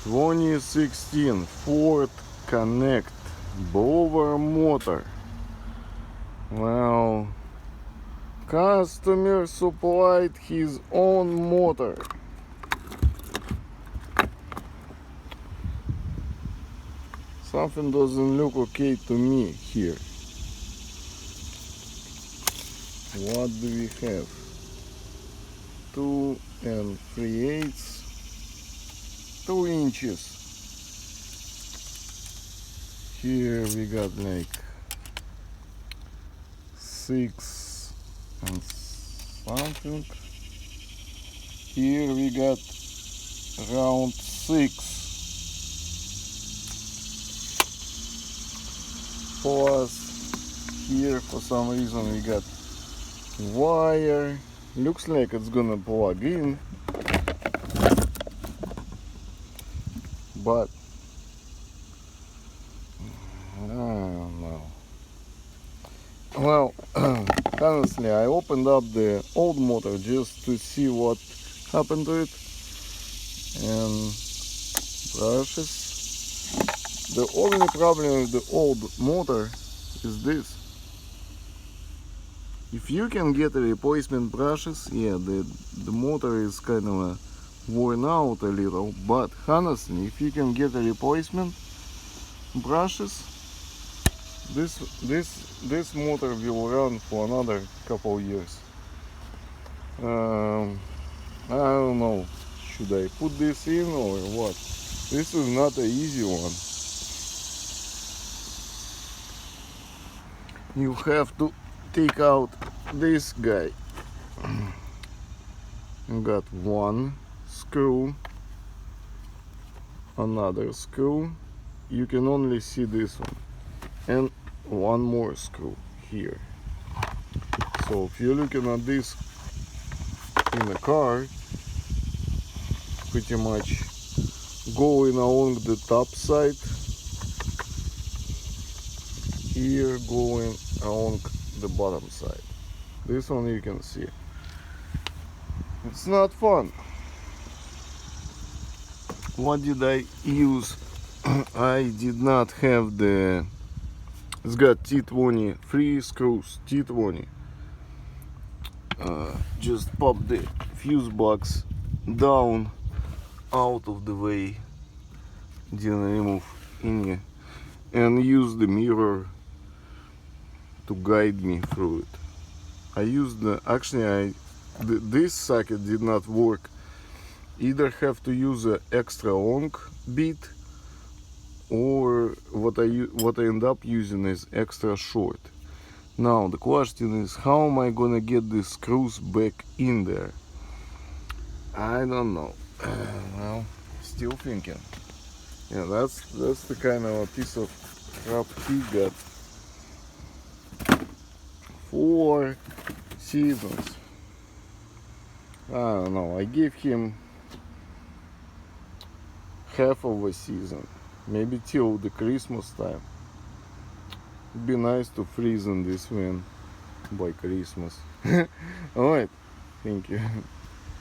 2016 Ford Connect blower motor. Well, customer supplied his own motor. Something doesn't look okay to me here. What do we have? 2 3/8, 2 inches. Here we got like 6 and something. Here we got around 6. Plus here for some reason we got wire. Looks like it's gonna plug in, but I don't know. Well, honestly, I opened up the old motor just to see what happened to it, and brushes. The only problem with the old motor is this. If you can get a replacement brushes, yeah, the motor is kind of worn out a little, but honestly, if you can get a replacement brushes, this motor will run for another couple years. I don't know, should I put this in or what? This is not an easy one. You have to take out this guy. You got one screw, another screw. You can only see this one, and one more screw here. So if you're looking at this in the car, pretty much going along the top side, here going along the bottom side. This one you can see. It's not fun. What did I use? I did not have the... It's got T20, 3 screws, T20. Just pop the fuse box down, out of the way. Didn't remove any. And use the mirror to guide me through it. I used the... Actually, this socket did not work. Either have to use an extra long bit, or what I end up using is extra short. Now the question is, how am I gonna get the screws back in there? I don't know. Well, still thinking. Yeah, that's the kind of a piece of crap he got. 4 seasons. I don't know. I gave him half of a season, maybe till the Christmas time. It'd be nice to freeze in this van by Christmas. Alright, thank you.